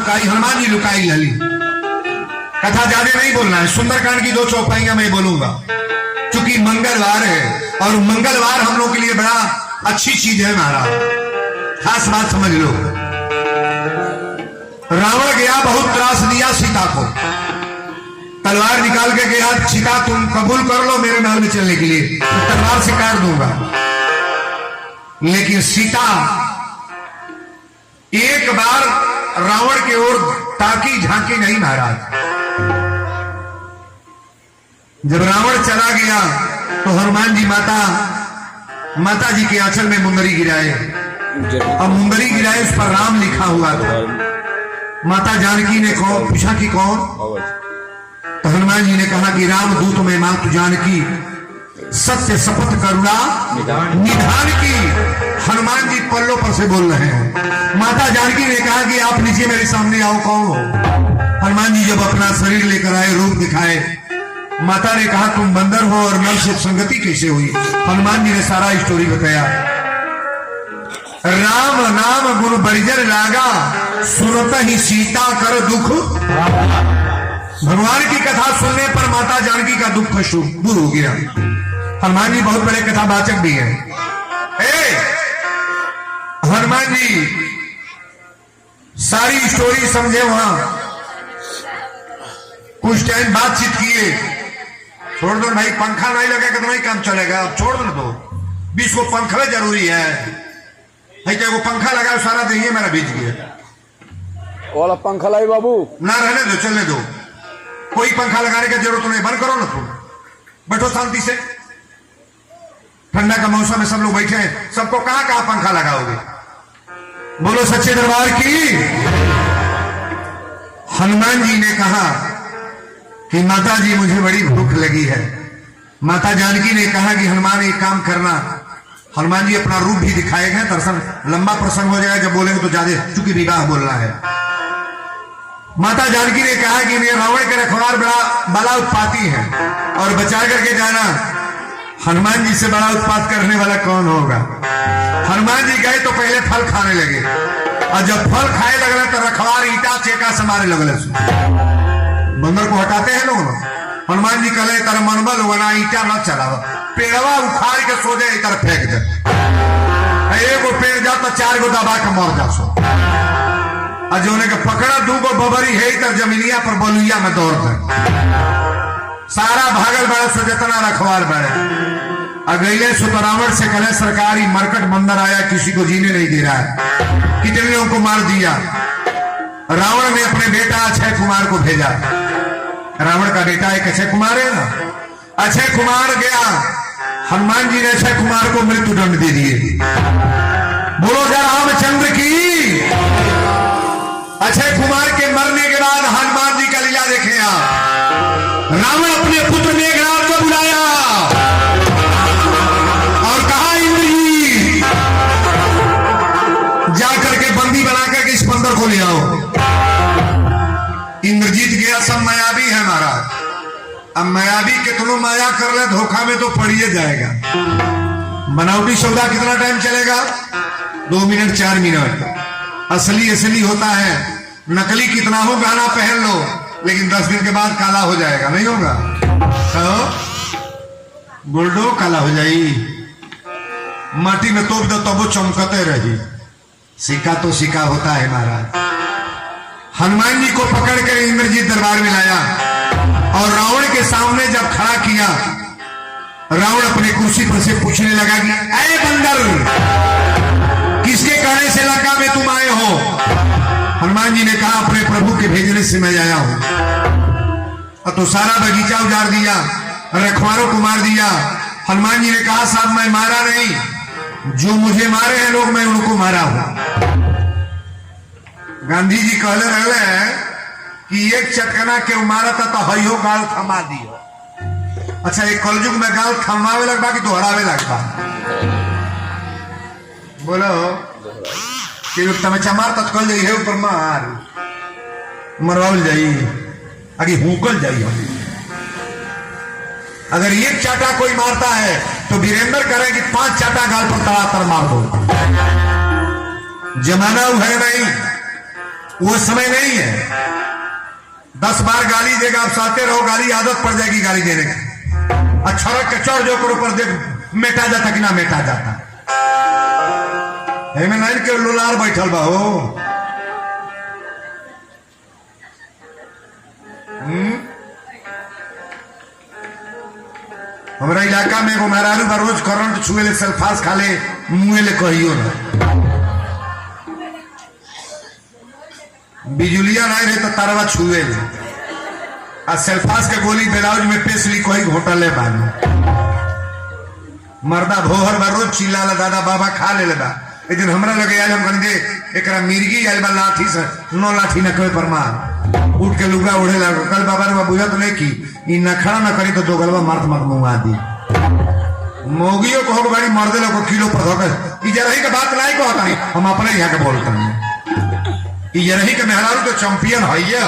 लुकाई, हनुमान जी लुकाई लली। कथा ज्यादा नहीं बोलना है, सुंदरकांड की 2 चौपाइयां मैं बोलूंगा, क्योंकि मंगलवार है और मंगलवार हम लोग के लिए बड़ा अच्छी चीज है महाराज, खास बात समझ लो। रावण गया, बहुत त्रास दिया सीता को, तलवार निकाल के गया, सीता तुम कबूल कर लो मेरे महल में चलने के लिए, तो तलवार से काट दूंगा। लेकिन सीता एक बार रावण की ओर ताकी झांकी नहीं महाराज। जब रावण चला गया तो हनुमान जी माता जी के आंचल में मुंदरी गिराए, अब मुंदरी गिराए, उस पर राम लिखा हुआ था। माता जानकी ने पूछा कि कौन? तो हनुमान जी ने कहा कि राम दूत में मातु जानकी, सत्य शपथ करुणा निधान की। हनुमान जी पल्लों पर से बोल रहे हैं। माता जानकी ने कहा कि आप नीचे मेरे सामने आओ, कौन हो? हनुमान जी जब अपना शरीर लेकर आए, रूप दिखाए, माता ने कहा तुम बंदर हो और नल से संगति कैसे हुई? हनुमान जी ने सारा स्टोरी बताया। राम नाम गुण बरिजर लागा, सुनता ही सीता कर दुख। भगवान की कथा सुनने पर माता जानकी का दुख दूर हो गया। हनुमान जी बहुत बड़े कथावाचक भी हैं। हनुमान जी सारी स्टोरी समझे, वहां कुछ टाइम बातचीत किए। छोड़ दो भाई, पंखा नहीं लगेगा तो नहीं काम चलेगा, अब छोड़ दो। 20 को पंखा जरूरी है। वो पंखा लगा सारा दही मेरा बीच गया वाला पंखा लाई बाबू, ना रहने दो, चलने दो, कोई पंखा लगाने की जरूरत नहीं, बंद करो ना, तुम बैठो शांति से। ठंडा का मौसम में सब लोग बैठे हैं, सबको कहां कहां पंखा लगाओगे? बोलो सच्चे दरबार की। हनुमान जी ने कहा कि माता जी मुझे बड़ी भूख लगी है। माता जानकी ने कहा कि हनुमान एक काम करना। हनुमान जी अपना रूप भी दिखाएगा, दर्शन लंबा प्रसंग हो जाएगा, जब बोलेंगे तो ज्यादा, चूंकि विवाह बोलना है। माता जानकी ने कहा कि मेरे रावण के रखवार बड़ा उत्पाती है और बचा करके जाना। हनुमान जी से बड़ा उत्पात करने वाला कौन होगा? हनुमान जी गए तो पहले फल खाने लगे, और जब फल खाए लगले तो रखवार ईटा चेका से मारे लगले। बंदर को हटाते हैं लोग। हनुमान जी कहले तर मनबल होना, ईटा न चलावा, पेड़वा उखाड़ के सोजे इधर फेंक दे। एगो पेड़ जा तो 4 गो दबा के मर जा सो। जोने के पकड़ा 2 गो बबरी है इधर जमीनिया पर बलुइया में दौड़ दे। सारा भागल बड़े सो जितना रखवार बड़े अगले सो तो रावण से कहले सरकारी मरकट बंदर आया, किसी को जीने नहीं दे रहा है, कितने लोगों को मार दिया। रावण ने अपने बेटा अक्षय कुमार को भेजा। रावण का बेटा एक अक्षय कुमार है ना, अक्षय कुमार गया। हनुमान जी ने अक्षय कुमार को मृत्यु दंड दे दिए। बोलो जय रामचंद्र की। अक्षय कुमार के मरने के बाद हनुमान जी का लीला देखे आप। रावण अपने पुत्र मेघनाद को बुलाया और कहा इंद्रजीत जाकर के बंदी बनाकर के इस बंदर को ले आओ। इंद्रजीत गया, सब मायावी है महाराज। अब मायावी कितनो माया कर ले, धोखा में तो पड़िए जाएगा। बनावटी सौदा कितना टाइम चलेगा? 2 मिनट 4 मिनट। असली होता है, नकली कितना हो गहना पहन लो, लेकिन 10 दिन के बाद काला हो जाएगा, नहीं होगा? तो बुलडो काला हो जाई, माटी में तोप दो तब वो चमकते रही। सिक्का तो सिक्का होता है महाराज। हनुमान जी को पकड़ कर इंद्रजीत दरबार में लाया और रावण के सामने जब खड़ा किया, रावण अपने कुर्सी पर से पूछने लगा कि ऐ बंदर, किसके कहने से लंका में तुम आए हो? हनुमान जी ने कहा अपने प्रभु के भेजने से मैं आया हूं। तो सारा बगीचा उजाड़ दिया, रखवारों को मार दिया। हनुमान जी ने कहा साहब मैं मारा नहीं, जो मुझे मारे हैं लोग मैं उनको मारा हूं। गांधी जी कहले रहे कि एक चटकना के मारा था तो हयो गाल थमा दियो। अच्छा, एक कलयुग में गाल थमावे लगता कि दोहरावे लगता? बोलो તમે ચમારતા જ કલ જઈ ऊपर मार मरवाल जाई, आगे हुकल जाई। अगर एक चाटा कोई मारता है तो वीरेंद्र करे कि 5 चाटा गाल पर तड़ातर मार दो। जमाना है नहीं, वो समय नहीं है। 10 बार गाली देगा, आप सहते रहो, गाली आदत पड़ जाएगी गाली देने की। अच्छा रख के चढ़ जो करो पर देख मेटा जाता कि ना मेटा जाता। में लाइन के लोलार बैठल बा हो। हमारा इलाका में एगो मेहरारू बा रोज करंट छुए ले सल्फास खा ले मुँहे ले कहियो ना। बिजुलिया नहीं रहे तो तारवा छुए ले आ सल्फास के गोली ब्लाउज में पेश ली कोई घोटल ले बानी। मर्दा भोहर बा रोज चिल्ला दादा बाबा खा ले बा। एक दिन हमरा लगे आज हम कहने एक मिर्गी आयल बा लाठी से 9 लाठी न कहे पर मार उठ के लुगा उड़े लगा। कल बाबा ने बुझा तो नहीं की इ नखड़ा न करी तो दो गलबा मार्त मत मुंगा दी। मोगियों को हो गाड़ी मर्दे लोग किलो पर धोकर इजरही के बात नहीं कहता नहीं, हम अपने यहाँ के बोलते हैं। इजरही के मेहरारू तो चैंपियन है ये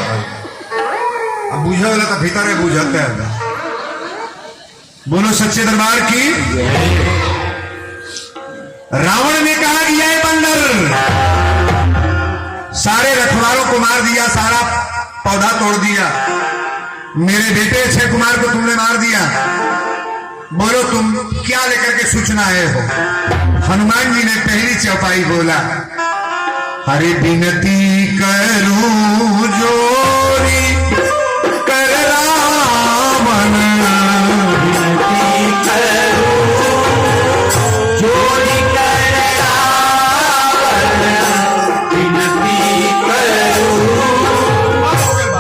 अब बुझे वाला तो भीतर बुझते हैं। बोलो सच्चे दरबार की। रावण ने कहा कि यह बंदर सारे रखवालों को मार दिया, सारा पौधा तोड़ दिया, मेरे बेटे अक्षय कुमार को तुमने मार दिया, बोलो तुम क्या लेकर के सूचना आए हो। हनुमान जी ने पहली चौपाई बोला, हरे विनती करूं जोरी कर रावण, विनती करूं जोरी कर रावण, विनती करूं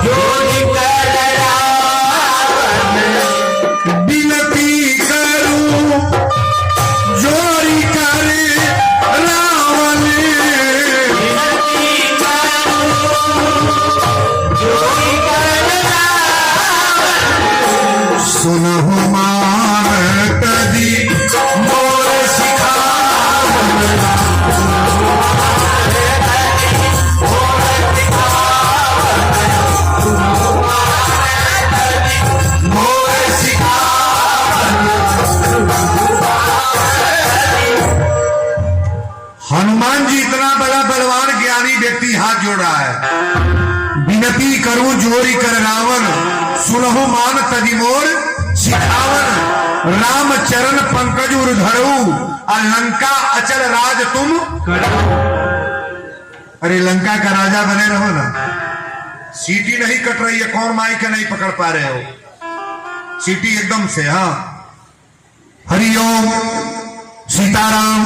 जोरी कर रावण, विनती करूं जोरी कर रावण, विनती करूं जोरी कर रावण, सुनहु मान तदी मोर सिखावन, सुनहु मान तदी मोर सिखावन, सुनहु मान तदी मोर सिखावन, सुनहु मान तदी। हनुमान जी इतना बड़ा बलवान ज्ञानी व्यक्ति हाथ जोड़ रहा है। विनती करूं जोरी कर रावण, सुनहु मान तदी मोर सिखावन, राम चरण पंकज उर धरऊ, लंका अचल राज तुम करो। अरे लंका का राजा बने रहो ना। सीटी नहीं कट रही है, कौन माइक नहीं पकड़ पा रहे हो, सीटी एकदम से। हाँ हरिओम सीताराम।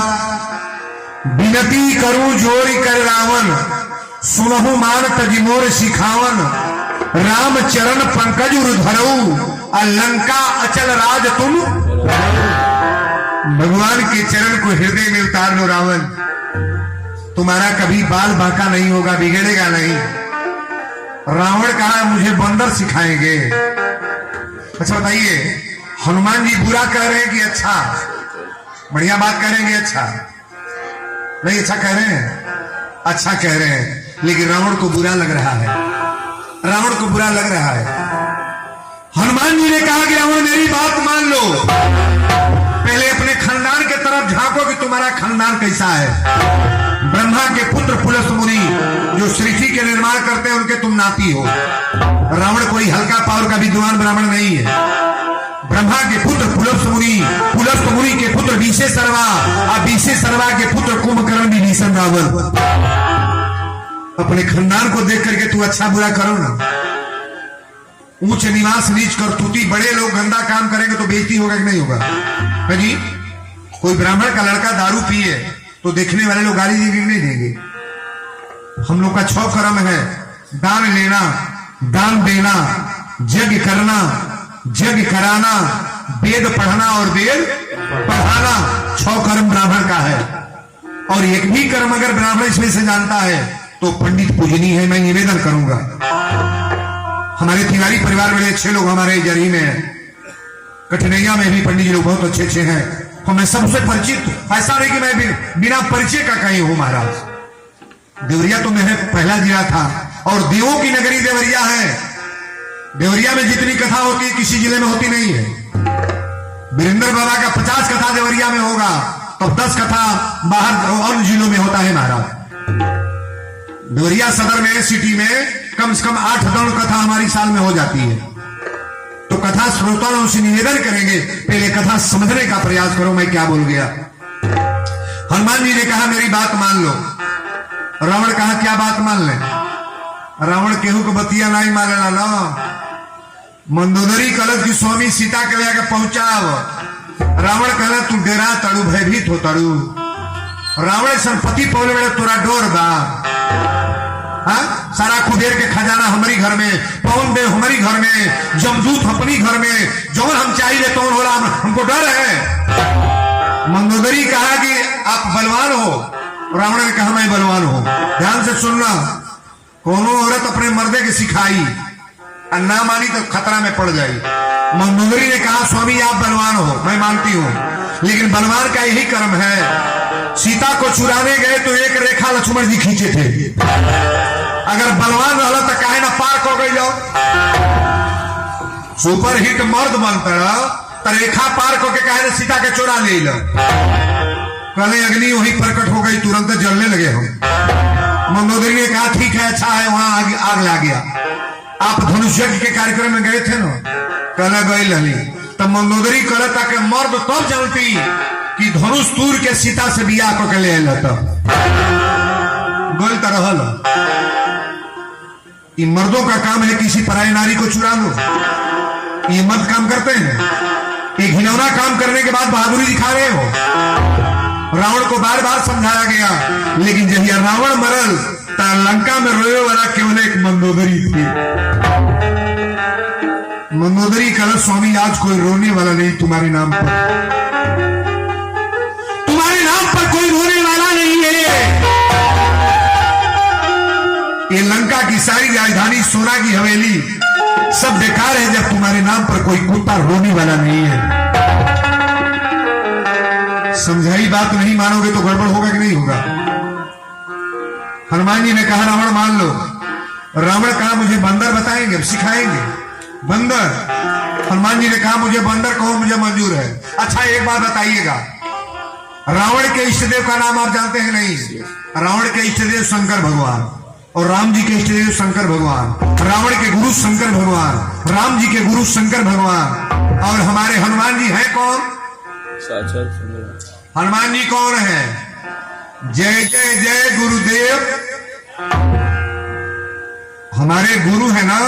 विनती करूं जोरी कर रावण, सुनहु मान तजी मोर सिखावन, राम चरण पंकज उर धरऊ, लंका अचल राज तुम। भगवान के चरण को हृदय में उतार लो रावण, तुम्हारा कभी बाल बांका नहीं होगा, बिगड़ेगा नहीं। रावण कहा मुझे बंदर सिखाएंगे। अच्छा बताइए, हनुमान जी बुरा कह रहे हैं कि अच्छा? बढ़िया बात कह रहे हैं कि अच्छा? नहीं अच्छा कह रहे हैं, अच्छा कह रहे हैं, लेकिन रावण को बुरा लग रहा है, रावण को बुरा लग रहा है। हनुमान जी ने कहा कि रावण मेरी बात मान लो, पहले अपने खानदान के तरफ झांको कि तुम्हारा खानदान कैसा है। ब्रह्मा के पुत्र पुलस्त मुनि जो सृष्टि के निर्माण करते हैं उनके तुम नाती हो। रावण कोई हल्का पावर का विद्वान ब्राह्मण नहीं है। ब्रह्मा के पुत्र पुलस्त मुनि के पुत्र बीसे सर्वा, और बीसे सर्वा के पुत्र कुंभकर्ण विभीषण रावण। अपने खानदान को देख करके तू अच्छा बुरा करो ना। ऊंच निवास नीच कर तुती, बड़े लोग गंदा काम करेंगे तो बेइज्जती होगा कि नहीं होगा? है जी? कोई ब्राह्मण का लड़का दारू पिए तो देखने वाले लोग गाली देंगे नहीं देंगे? हम लोग का 6 कर्म है, दान लेना, दान देना, यज्ञ करना, यज्ञ कराना, वेद पढ़ना और वेद पढ़ाना। 6 कर्म ब्राह्मण का है। और एक भी कर्म अगर ब्राह्मण इसमें से जानता है तो पंडित पूजनी है। मैं निवेदन करूंगा, हमारे तिवारी परिवार बड़े अच्छे लोग हमारे जरी में हैं, कठिनैया में भी पंडित जी लोग बहुत अच्छे अच्छे हैं। तो मैं सबसे परिचित, ऐसा नहीं कि मैं बिना परिचय का कहीं हूं महाराज। देवरिया तो मेरे पहला जिला था और देवों की नगरी देवरिया है। देवरिया में जितनी कथा होती है किसी जिले में होती नहीं है। वीरेंद्र बाबा का 50 कथा देवरिया में होगा, तब 10 कथा बाहर अन्य जिलों में होता है महाराज। देवरिया सदर में सिटी में कम से कम 8 दौड़ कथा हमारी साल में हो जाती है। तो कथा श्रोताओं से निवेदन करेंगे, पहले कथा समझने का प्रयास करो मैं क्या बोल गया। हनुमान जी ने कहा मेरी बात मान लो। रावण कहा क्या बात मान ले? रावण केहू को बतिया नहीं मानेला ना। मंदोदरी कलश की स्वामी सीता के ले आके पहुंचाव। रावण कहला तू डेरा तड़ू, भयभीत हो तड़ू। रावण संपत्ति पौले बेड़े तोरा डोर बा। सारा कुबेर के खजाना हमारी घर में, पवन देव हमारी घर में, जमदूत अपनी घर में, जो हम चाहिए तो होला, हमको डर है। मंदोदरी कहा कि आप बलवान हो। रावण ने कहा मैं बलवान हूं। ध्यान से सुनना, कोनो औरत अपने मर्दे के सिखाई और ना मानी तो खतरा में पड़ जाए। मंदोदरी ने कहा स्वामी आप बलवान हो, मैं मानती हूं, लेकिन बलवान का यही कर्म है। सीता को चुराने गए तो एक रेखा लक्ष्मण जी खींचे थे। अगर बलवान रहला तो काहे ना पार हो गई जाओ। सुपर हिट मर्द बनता तो रेखा पार को के काहे ना सीता के चुरा ले लो। कल अग्नि वही प्रकट हो गई, तुरंत जलने लगे हम। मंदोदरी ने कहा ठीक है, अच्छा है, वहां आग लग गया। आप धनुष यज्ञ के कार्यक्रम में गए थे ना? कल गई लली तब मंदोदरी कहता कि मर्द तब जानती कि धनुष तूर के सीता से बियाह को के ले गोल तरह। ये मर्दों का काम है किसी पराई नारी को चुरा लो। ये मर्द काम करते हैं। ये घिनौना काम करने के बाद बहादुरी दिखा रहे हो। रावण को बार बार समझाया गया, लेकिन जब यह रावण मरल ता लंका में रोए वाला केवल एक मंदोदरी थी। मंदोदरी कहा स्वामी आज कोई रोने वाला नहीं तुम्हारे नाम पर, तुम्हारे नाम पर कोई रोने वाला नहीं है। ये लंका की सारी राजधानी, सोना की हवेली सब बेकार है जब तुम्हारे नाम पर कोई कुत्ता रोने वाला नहीं है। समझाई बात नहीं मानोगे तो गड़बड़ होगा कि नहीं होगा? हनुमान जी ने कहा रावण मान लो। रावण कहा मुझे बंदर बताएंगे, सिखाएंगे। बंदर। हनुमान जी ने कहा मुझे बंदर कहो, मुझे मंजूर है। अच्छा एक बात बताइएगा, रावण के इष्टदेव का नाम आप जानते हैं नहीं? रावण के इष्टदेव शंकर भगवान और राम जी के इष्टदेव शंकर भगवान। रावण के गुरु शंकर भगवान, राम जी के गुरु शंकर भगवान, और हमारे हनुमान जी हैं कौन? हनुमान जी कौन है? जय जय जय गुरुदेव। हमारे गुरु है ना,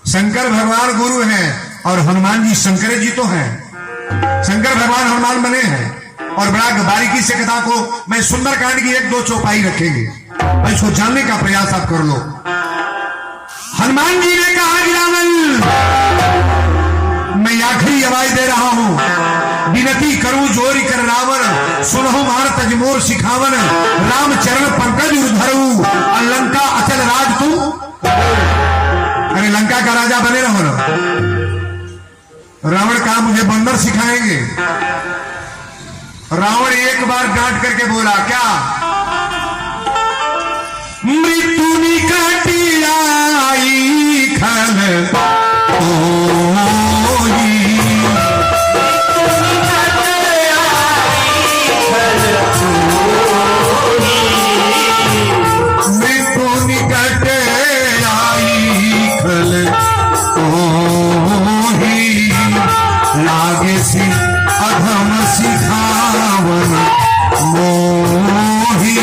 शंकर भगवान गुरु हैं और हनुमान जी शंकर जी तो हैं। शंकर भगवान हनुमान बने हैं और बड़ा बारीकी से कथा को मैं सुंदरकांड की 1-2 चौपाई रखेंगे, इसको जानने का प्रयास आप कर लो। हनुमान जी ने कहा कि रावण मैं आखिरी आवाज दे रहा हूं, विनती करूं जोरी कर रावण, सुनहु मार तजमोर सिखावन, राम चरण पंकज उधरू, लंका अचल राज तू। अरे लंका का राजा बने रहो ना। रावण कहा मुझे बंदर सिखाएंगे। रावण एक बार डांट करके बोला क्या? मृत्यु निकट आई खल अधम सिखावन मोही।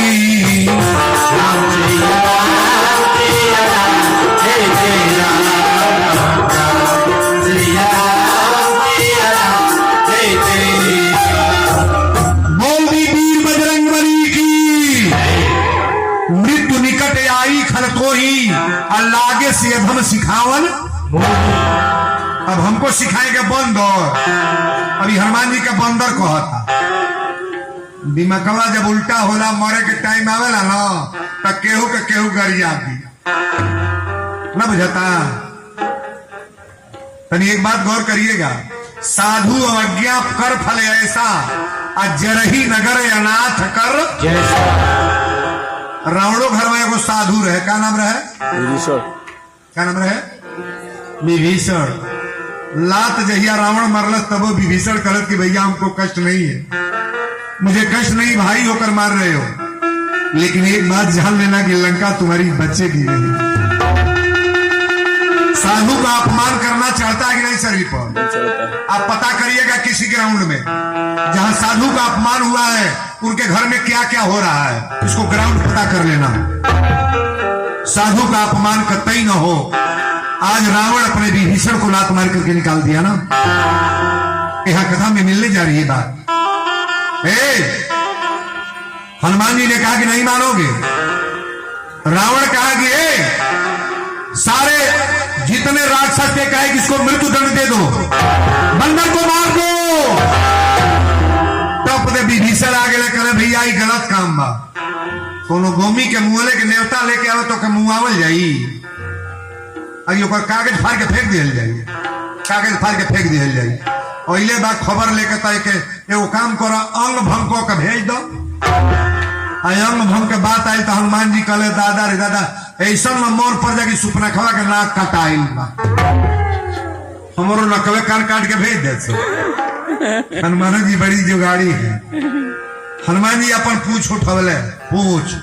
बोल दी वीर बजरंगबली की। मृत्यु निकट आई खल तो ही अल्लागे से अधम सिखावन। अब हमको सिखाएंगे बंदर। अभी हनुमान जी का बंदर कहा था। दिमागवा जब उल्टा होला मरे के टाइम आवेला ना तो केहू के केहू गरिया दी ना, बुझाता? तनी एक बात गौर करिएगा, साधु अवज्ञा कर फल ऐसा, अजरही नगर अनाथ कर जैसा। रावणों घर में एगो साधु रहे, क्या नाम रहे? विभीषण। क्या नाम रहे? विभीषण। लात जहिया रावण मरलस तब वो विभीषण कहत कि भैया हमको कष्ट नहीं है, मुझे कष्ट नहीं, भाई होकर मार रहे हो। लेकिन एक बात जान लेना कि लंका तुम्हारी बच्चे की नहीं। साधु का अपमान करना चाहता है कि नहीं शरीर पर? आप पता करिएगा किसी ग्राउंड में जहां साधु का अपमान हुआ है उनके घर में क्या क्या हो रहा है, इसको ग्राउंड पता कर लेना। साधु का अपमान कतई न हो। आज रावण अपने विभीषण को लात मार करके निकाल दिया ना। यहां कथा में मिलने जा रही है बात। हनुमान जी ने कहा कि नहीं मानोगे। रावण कहा कि सारे जितने राक्षस के कहे कि इसको मृत्यु दंड दे दो, बंदर को मार दो। तब विभीषण आगे करे भैया ये गलत काम बा। कोनो गोमी के मुहले के नेवता लेके आओ तो के मुआवल जाई, ओकर कागज फाड़ के फेंक दिया जाई, कागज फाड़ के फेंक दिया जाई। अइले बात खबर लेके तय के एगो काम करो, अंग भंग को के भेज दो। अंग भंग के बात आई तो हनुमान जी कहले दादा रे दादा ऐसा न मोर पर जाके सुपना खवा के नाक कटाइल बा, हमरो नकवे कान काट के भेज दे। हनुमान जी बड़ी जुगाड़ी है। हनुमान जी अपन पूछ उठवले, पूछ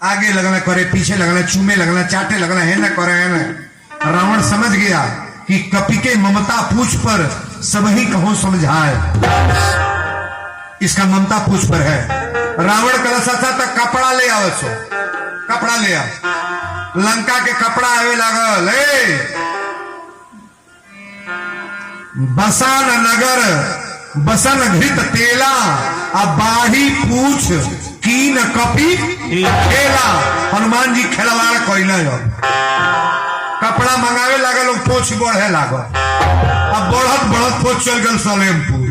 आगे लगना करे, पीछे लगना, चूमे लगना, चाटे लगना, है ना करे है ना। रावण समझ गया कि कपि के ममता पूछ पर सब ही कहो समझाए, इसका ममता पूछ पर है। रावण कलसा था तो कपड़ा ले आओ, सो कपड़ा ले आओ। लंका के कपड़ा आवे लागल। बसन नगर बसन घृत तेला, अब बाही पूछ कीन कपि खेला। हनुमान जी खेलवाड़ कैला। कपड़ा मंगावे लागल, लोग पोछ बढ़े लागल। अब बढ़त बढ़त पोछ चल गल सलेमपुर।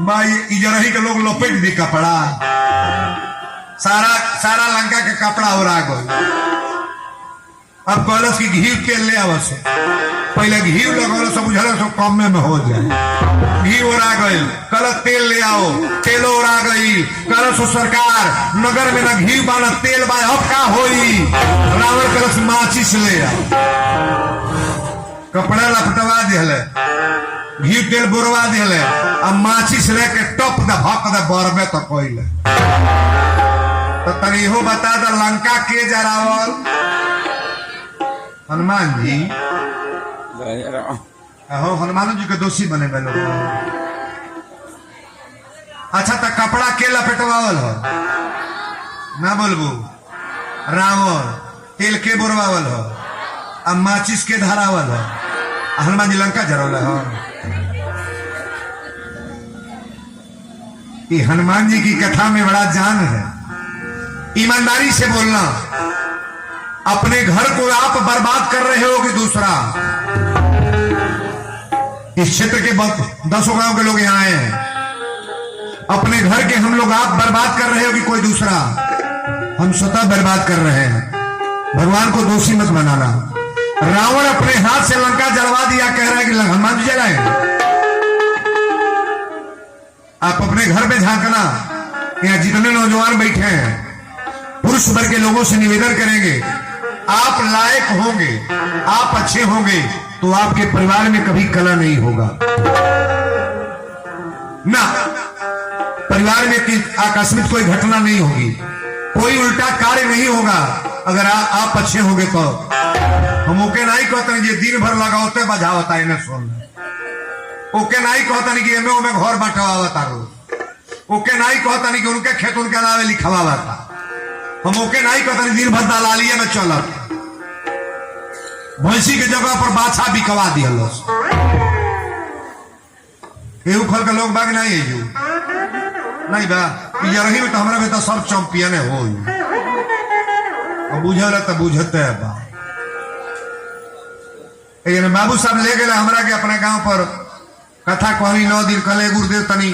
भाई इजरही के लोग लपेट दी कपड़ा, सारा लंका के कपड़ा उड़ा गल। अब कहलस कि घी तेल ले आवस, पहले घी लगल सब बुझल सब कम में हो जाए। घी उड़ा गई, कल तेल ले आओ, तेलो उड़ा गई। कलश सरकार नगर में न घी बा न तेल बा, अब का होई। रावण कलश माचिस ले आओ, कपड़ा लपटवा दिले, घी तेल बुरवा दिले, अब माचिस लेके टप द भक द बरबे तो कोइले। तो तनी हो बता द लंका के जरावल? हनुमान जी। हो हनुमान जी के दोषी बने गए लोग। अच्छा तो कपड़ा के लपेटवावल हो ना बोलबू? रावण। तेल के बुरवावल हो, अब माचिस के धरावल हो। हनुमान जी लंका जरौल हो। ये हनुमान जी की कथा में बड़ा जान है। ईमानदारी से बोलना। अपने घर को आप बर्बाद कर रहे हो कि दूसरा? इस क्षेत्र के 10 गांव के लोग यहाँ आए हैं। अपने घर के हम लोग आप बर्बाद कर रहे हो कि कोई दूसरा? हम स्वतः बर्बाद कर रहे हैं। भगवान को दोषी मत बनाना। रावण अपने हाथ से लंका जलवा दिया, कह रहा है कि हनुमान जी जलाएंगे। आप अपने घर में झांकना। यहाँ जितने नौजवान बैठे हैं, पुरुष वर्ग के लोगों से निवेदन करेंगे, आप लायक होंगे, आप अच्छे होंगे तो आपके परिवार में कभी कलह नहीं होगा ना। परिवार में आकस्मिक कोई घटना नहीं होगी, कोई उल्टा कार्य नहीं होगा अगर आप अच्छे होंगे तो। हम ओके नहीं कहते ये दिन भर लगाओते बजावता इन्हें सुन। ओके नहीं कहता नहीं कि एमए में घर बंटवाता रो। ओके नहीं कहता नहीं कि उनके खेत उनके अलावे लिखवावा था। हम ओके नहीं कहता नहीं दिन भर दलालिए में चलत, भैंसी के जगह पर बाछा बिकवा दिया। एहू खल के लोग बाग नहीं है यू नहीं बा। रही में तो हमारा में तो सब चैंपियन हो। बुझल तो बुझते है बा। बाबू साहब ले गए हमरा के अपने गांव पर कथा कहनी 9 दिन कहले गुरुदेव तनी